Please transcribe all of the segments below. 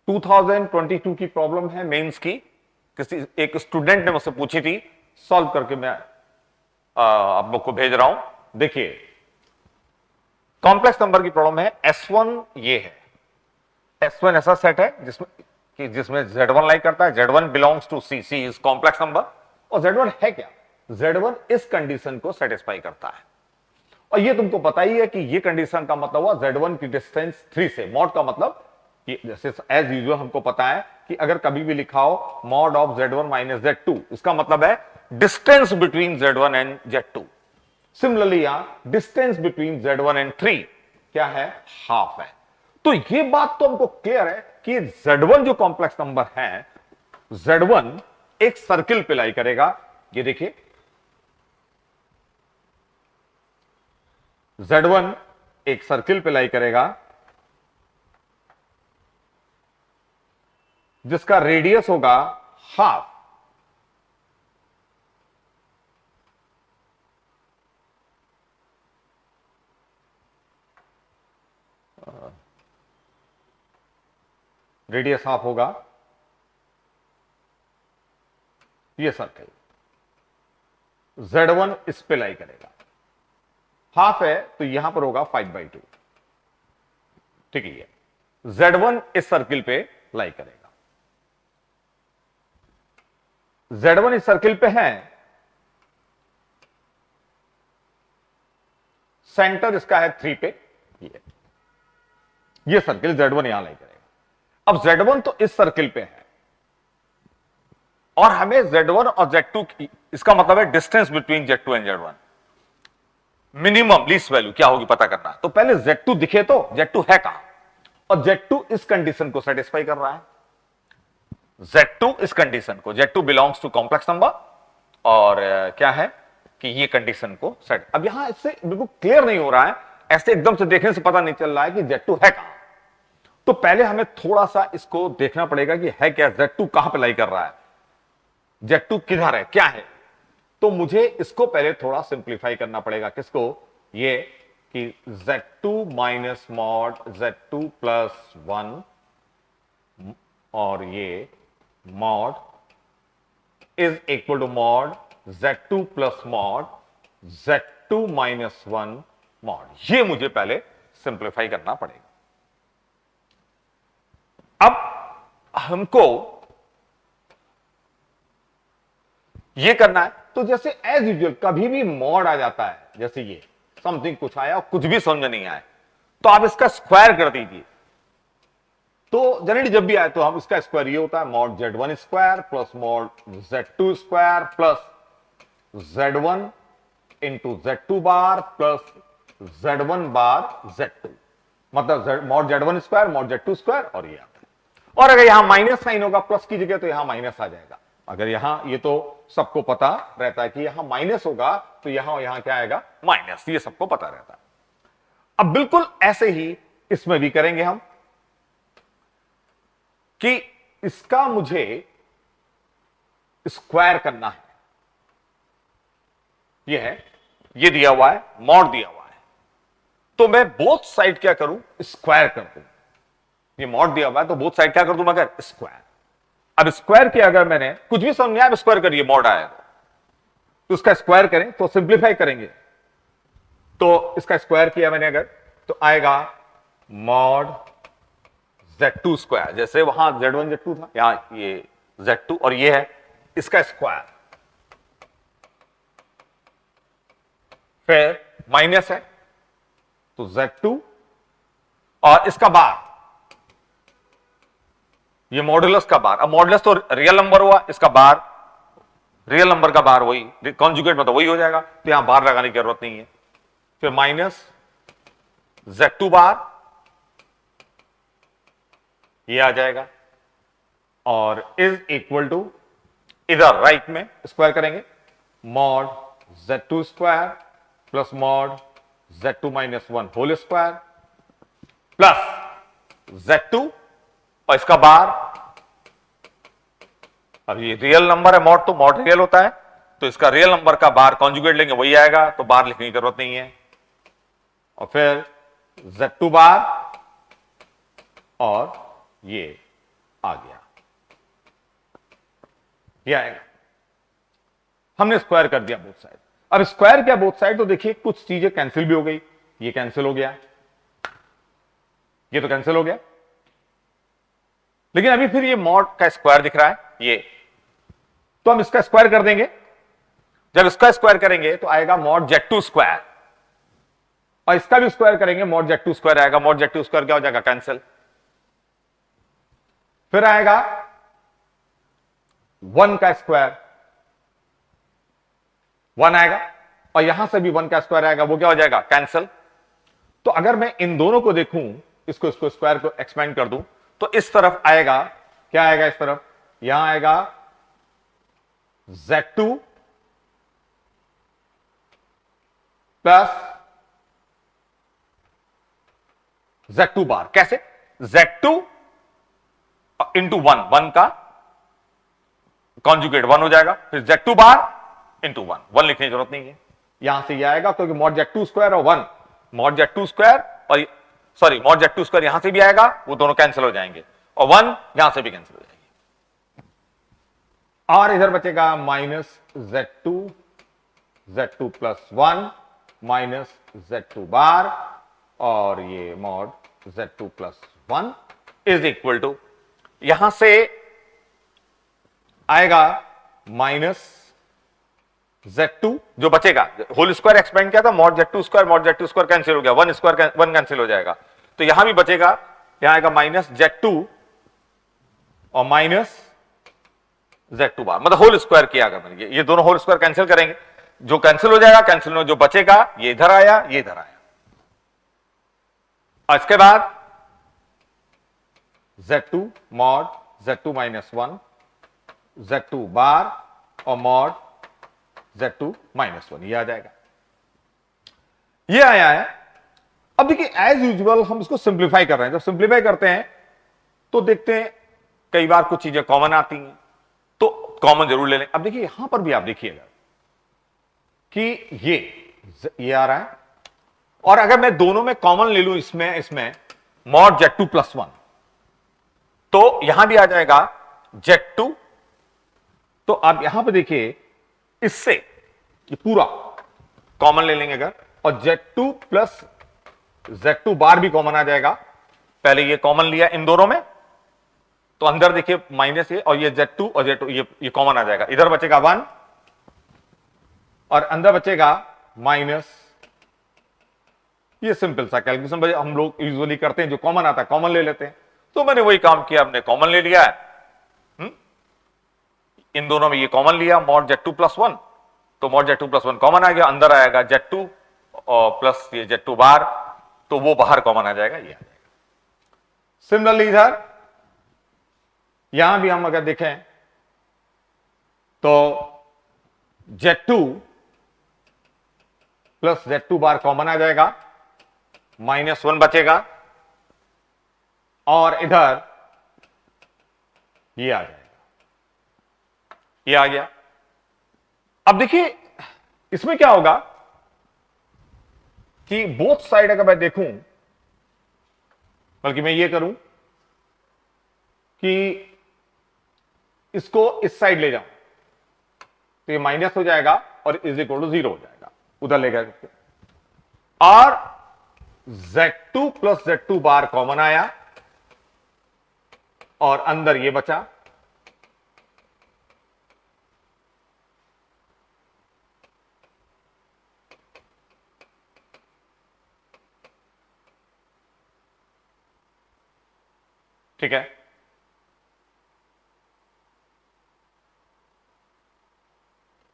2022 की प्रॉब्लम है मेंस की, किसी एक स्टूडेंट ने मुझसे पूछी थी, सॉल्व करके मैं आप लोग को भेज रहा हूं। देखिए कॉम्प्लेक्स नंबर की प्रॉब्लम है, S1 ये है, S1 ऐसा सेट है जिसमें Z1 लाइक करता है, Z1 belongs to C, C is complex number, और Z1 है क्या, Z1 इस कंडीशन को सेटिस्फाई करता है। और ये तुमको पता ही है कि ये कंडीशन का मतलब हुआ Z1 की डिस्टेंस 3 से, मॉड का मतलब कि जैसे एज यूजुअल हमको पता है कि अगर कभी भी लिखा हो mod of Z1 minus Z2, इसका मतलब है distance between Z1 and Z2। Similarly यहां डिस्टेंस बिटवीन Z1 एंड 3 क्या है, हाफ है। तो ये बात तो हमको क्लियर है कि Z1 जो कॉम्प्लेक्स नंबर है, Z1 एक सर्किल पे लाई करेगा। ये देखिए Z1 एक सर्किल पे लाई करेगा जिसका रेडियस होगा हाफ। रेडियस हाफ होगा ये सर्किल, Z1 इस पे लाई करेगा, हाफ है तो यहां पर होगा 5/2, ठीक है। Z1 इस सर्किल पे लाई करेगा, Z1 इस सर्किल पे है, सेंटर इसका है 3 पे, ये सर्किल Z1 यहां लाई करेगा। अब Z1 तो इस सर्किल पे है और हमें Z1 और Z2 इसका मतलब है distance between Z2 and Z1, minimum least value क्या होगी पता करना। तो पहले Z2 दिखे तो Z2 है कहां, और Z2 इस कंडीशन को सेटिस्फाई कर रहा है, Z2 इस कंडीशन को, Z2 belongs to complex number, और क्या है कि ये कंडीशन को सेट। अब यहां इससे बिल्कुल क्लियर नहीं हो रहा है, ऐसे एकदम से देखने से पता नहीं चल रहा है कि Z2 है कहां। तो पहले हमें थोड़ा सा इसको देखना पड़ेगा कि है क्या, Z2 कहां पे लाई कर रहा है, Z2 किधर है, क्या है। तो मुझे इसको पहले थोड़ा सिंप्लीफाई करना पड़ेगा, किसको, ये कि Z2 minus mod Z2 plus 1 और ये mod is equal to mod Z2 plus mod Z2 minus 1 mod. ये मुझे पहले सिंप्लीफाई करना पड़ेगा। अब हमको ये करना है, तो जैसे एज यूजुअल कभी भी मॉड आ जाता है, जैसे ये समथिंग कुछ आया और कुछ भी समझ नहीं आए तो आप इसका स्क्वायर कर दीजिए। तो जनरली जब भी आए तो हम इसका स्क्वायर ये होता है mod Z1 square plus mod Z2 square plus Z1 into Z2 बार प्लस Z1 बार Z2, मतलब mod Z1 square mod Z2 square, और ये आता है। और अगर यहां माइनस साइन होगा प्लस की जगह तो यहां माइनस आ जाएगा। अगर यहां, ये तो सबको पता रहता है कि यहां माइनस होगा तो यहां क्या आएगा, माइनस, ये सबको पता रहता है। अब बिल्कुल ऐसे ही इसमें भी करेंगे हम कि इसका मुझे स्क्वायर करना है। ये है, ये दिया हुआ है, मॉड दिया हुआ है, तो मैं बोथ साइड क्या करूं, स्क्वायर कर दूं। ये मॉड दिया हुआ है तो बोथ साइड क्या कर दूं, मगर स्क्वायर। अब स्क्वायर किया, अगर मैंने कुछ भी समझ नहीं आया, स्क्वायर करिए, मॉड आया तो इसका स्क्वायर करें तो सिंप्लीफाई करेंगे, तो इसका स्क्वायर किया मैंने अगर, तो आएगा मॉड Z2 स्क्वायर, जैसे वहां Z1 Z2 था, यहां ये Z2 और ये है इसका स्क्वायर, फिर माइनस है तो Z2 और इसका बार, ये मॉडुलस का बार। अब मॉडुलस तो रियल नंबर हुआ, इसका बार रियल नंबर का बार वही कॉन्जुगेट में तो वही हो जाएगा, तो यहां बार लगाने की जरूरत नहीं है। फिर माइनस Z2 बार, ये आ जाएगा, और इज इक्वल टू, इधर राइट में स्क्वायर करेंगे, mod Z2 square plus mod Z2 minus 1 whole square plus Z2 और इसका बार। अब ये रियल नंबर है, मॉड तो मॉड रियल होता है, तो इसका रियल नंबर का बार कॉन्जुगेट लेंगे वही आएगा, तो बार लिखने की जरूरत नहीं है। और फिर Z2 बार और ये आ गया, ये आएगा। हमने स्क्वायर कर दिया बोथ साइड। अब स्क्वायर किया बोथ साइड तो देखिए कुछ चीजें कैंसिल भी हो गई, ये कैंसिल हो गया, ये तो कैंसिल हो गया, लेकिन अभी फिर ये मॉड का स्क्वायर दिख रहा है ये, तो हम इसका स्क्वायर कर देंगे। जब इसका स्क्वायर करेंगे तो आएगा मॉड Z2 स्क्वायर, और इसका भी स्क्वायर करेंगे मॉड Z2 स्क्वायर आएगा। मॉड Z2 स्क्वायर क्या हो जाएगा, कैंसिल। फिर आएगा 1 का स्क्वायर, 1 आएगा, और यहां से भी 1 का स्क्वायर आएगा, वो क्या हो जाएगा, कैंसिल। तो अगर मैं इन दोनों को देखूं, इसको स्क्वायर को एक्सपेंड कर दूं, तो इस तरफ आएगा, क्या आएगा इस तरफ, यहां आएगा Z2 प्लस Z2 बार। कैसे, Z2 इंटू 1 का कॉन्जुगेट 1 हो जाएगा, फिर Z2 बार इंटू 1 लिखने की जरूरत नहीं है, यहां से ये आएगा क्योंकि मॉड Z2 स्क्वायर और 1, मॉड Z2 स्क्वायर और सॉरी मॉड Z2 स्क्वायर यहां से भी आएगा, वो दोनों कैंसिल हो जाएंगे, और 1 यहां से भी कैंसिल हो जाएंगे, और इधर बचेगा minus Z2 plus 1 minus Z2 bar, और ये mod Z2 plus 1 is equal to, यहां से आएगा माइनस Z2 जो बचेगा, होल स्क्वायर एक्सपेंड किया था, मॉड Z2 स्क्वायर कैंसिल हो गया, 1 स्क्वायर 1 कैंसिल हो जाएगा, तो यहां भी बचेगा, यहां आएगा माइनस Z2 और माइनस Z2 बार, मतलब होल स्क्वायर किया अगर ये दोनों होल स्क्वायर कैंसिल करेंगे, जो कैंसिल हो जाएगा, कैंसिल हो, जो बचेगा ये इधर आया, ये इधर आया, और इसके बाद Z2 mod Z2 minus 1 Z2 bar और मॉड Z2 माइनस 1, ये आ जाएगा, ये आया है। अब देखिए एज यूजुअल हम इसको सिंप्लीफाई कर रहे हैं, जब सिंप्लीफाई करते हैं तो देखते हैं कई बार कुछ चीजें कॉमन आती हैं, तो कॉमन जरूर ले लें। अब देखिए यहां पर भी आप देखिएगा कि ये आ रहा है, और अगर मैं दोनों में कॉमन ले लूं, इसमें मॉड Z2 प्लस 1, तो यहां भी आ जाएगा Z2, तो आप यहां पर देखिए इससे ये पूरा कॉमन ले लेंगे अगर, और Z2 प्लस Z2 बार भी कॉमन आ जाएगा, पहले ये कॉमन लिया इन दोनों में, तो अंदर देखिए माइनस ये, और ये Z2 और Z2 ये कॉमन आ जाएगा, इधर बचेगा 1 और अंदर बचेगा माइनस, ये सिंपल सा कैलकुलेशन हम लोग यूजुअली करते हैं, जो कॉमन आता है कॉमन ले लेते हैं, तो मैंने वही काम किया, हमने कॉमन ले लिया है, इन दोनों में ये कॉमन लिया मॉड Z2 प्लस 1, तो मॉड Z2 प्लस 1 कॉमन आ गया, अंदर आएगा Z2 और प्लस ये Z2 बार, तो वो बाहर कॉमन आ जाएगा, ये आ जाएगा। सिमिलरली इधर यहां भी हम अगर देखें तो Z2 प्लस Z2 बार कॉमन आ जाएगा, माइनस 1 बचेगा, और इधर ये आ जाएगा, ये आ गया। अब देखिए इसमें क्या होगा कि बोथ साइड अगर मैं देखूं, बल्कि मैं ये करूं कि इसको इस साइड ले जाऊं, तो ये माइनस हो जाएगा और इज इक्वल टू 0 हो जाएगा, उधर ले गए, और Z2 प्लस Z2 बार कॉमन आया, और अंदर ये बचा, ठीक है।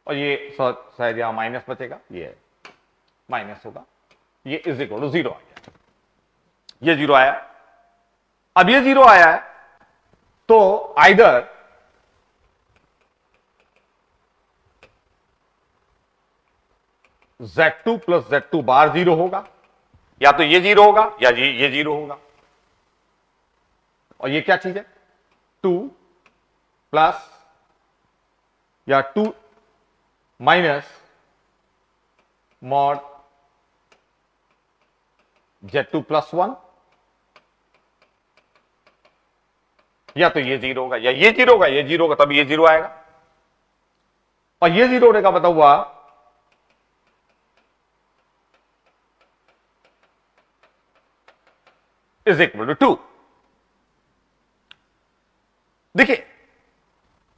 और ये शायद यहां माइनस बचेगा, ये माइनस होगा, ये इज इक्वल टू 0 आ गया, ये 0 आया। अब ये 0 आया है, तो आइदर Z2 प्लस Z2 बार 0 होगा, या तो ये 0 होगा, या ये 0 होगा, और ये क्या चीज है, 2 प्लस या 2 माइनस मॉड Z2 प्लस 1 या तो ये 0 होगा या ये 0 होगा, ये 0 होगा तब ये 0 आएगा, और ये 0 होने का मतलब हुआ इज इक्वल टू 2। देखिए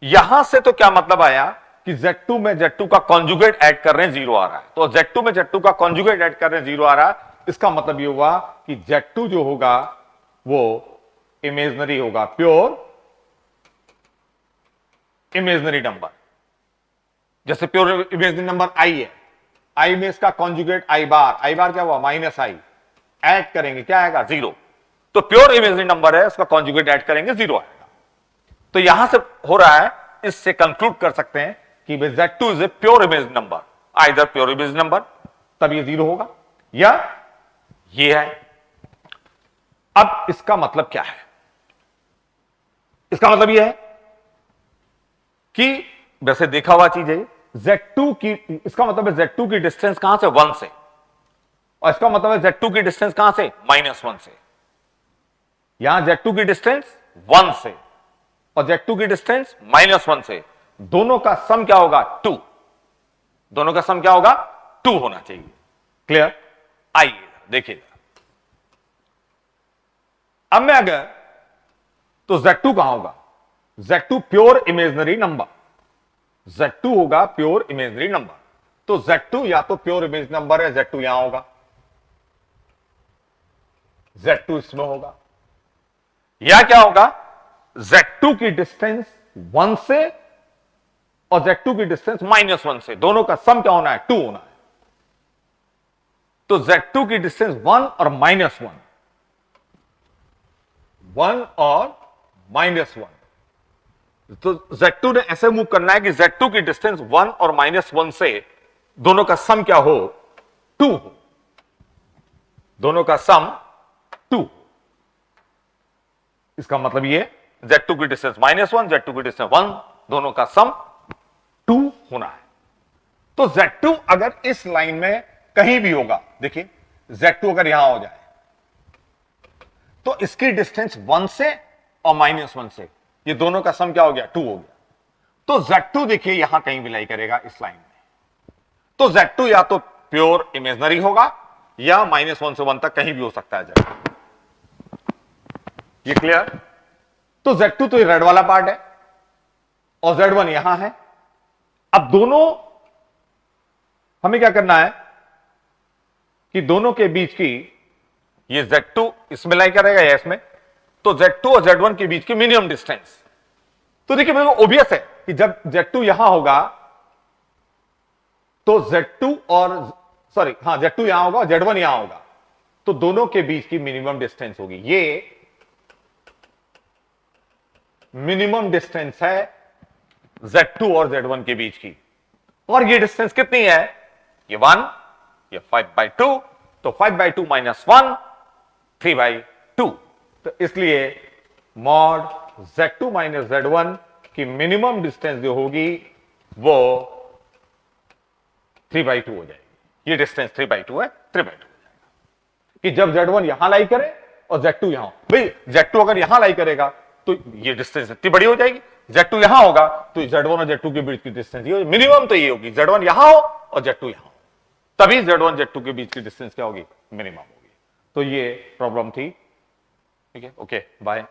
यहां से तो क्या मतलब आया कि Z2 में Z2 का कॉन्जुगेट ऐड कर रहे हैं, 0 आ रहा है, तो Z2 में Z2 का कॉन्जुगेट ऐड कर रहे हैं, 0 आ रहा है। इसका मतलब ये हुआ कि Z2 जो होगा वो इमेजनरी होगा, प्योर इमेजनरी नंबर। जैसे प्योर इमेजनरी नंबर I है, I में इसका कॉन्जुगेट I बार क्या हुआ -I, ऐड करेंगे क्या आएगा 0, तो प्योर इमेजनरी नंबर है, उसका कॉन्जुगेट ऐड करेंगे 0 आएगा। तो यहां से हो रहा है, इससे कंक्लूड कर सकते हैं कि Z2 is a pure image number, either pure image number तब ये 0 होगा या ये है। अब इसका मतलब क्या है? इसका मतलब यह है कि वैसे देखा हुआ चीज है Z2 की, इसका मतलब है Z2 की डिस्टेंस कहां से 1 से, और इसका मतलब है Z2 की डिस्टेंस कहां से -1 से। यहां Z2 की डिस्टेंस 1 से और Z2 की डिस्टेंस -1 से, दोनों का सम क्या होगा 2, दोनों का सम क्या होगा 2 होना चाहिए। क्लियर? आइए देखिएगा, अब मैं अगर, तो Z2 कहां होगा, Z2 pure imaginary number, Z2 होगा प्योर इमेजनरी नंबर, तो Z2 या तो प्योर इमेज नंबर है, Z2 यहां होगा, Z2 इसमें होगा, या क्या होगा Z2 की डिस्टेंस 1 से और Z2 की डिस्टेंस -1 से, दोनों का सम क्या होना है 2 होना है। तो Z2 की डिस्टेंस 1 और -1, 1 और -1, तो Z2 ने ऐसे मूव करना है कि Z2 की डिस्टेंस 1 और -1 से दोनों का सम क्या हो 2 हो, दोनों का सम 2। इसका मतलब ये Z2 की डिस्टेंस -1, Z2 की डिस्टेंस 1, दोनों का सम 2 होना है। तो Z2 अगर इस लाइन में कहीं भी होगा, देखिए Z2 अगर यहां हो जाए तो इसकी डिस्टेंस 1 से और -1 से, ये दोनों का सम क्या हो गया 2 हो गया। तो Z2 देखिए यहां कहीं भी लाई करेगा इस लाइन में, तो Z2 या तो प्योर इमेजनरी होगा या -1 से 1 तक कहीं भी हो सकता है Z2। ये क्लियर? तो Z2 तो ये रेड वाला पार्ट है और Z1 यहां है। अब दोनों हमें क्या करना है कि दोनों के बीच की, ये Z2 इसमें लाई करेगा या इसमें, तो Z2 और Z1 के बीच की मिनिमम डिस्टेंस, तो देखिए मेरे को ओबियस है कि जब Z2 यहां होगा तो Z2 और Z2 यहां होगा और Z1 यहां होगा, तो दोनों के बीच की मिनिमम डिस्टेंस होगी, ये मिनिमम डिस्टेंस है Z2 और Z1 के बीच की। और ये डिस्टेंस कितनी है, ये 1, ये 5/2, तो 5/2 -1 3/2, तो इसलिए मॉड Z2 - Z1 की मिनिमम डिस्टेंस जो होगी वो 3/2 हो जाएगी। ये डिस्टेंस 3/2 है, 3/2 हो जाएगा कि जब Z1 यहां लाई करे और Z2 यहां, भाई Z2 अगर यहां लाई करेगा तो ये डिस्टेंस इतनी बड़ी हो जाएगी, Z2 यहां होगा तो Z1 और Z2 के बीच की डिस्टेंस ये मिनिमम तो ये होगी, Z1 यहां हो और Z2 यहां हो, तभी Z1 Z2 के बीच की डिस्टेंस क्या होगी, मिनिमम होगी। तो ये प्रॉब्लम थी, ठीक है, ओके बाय।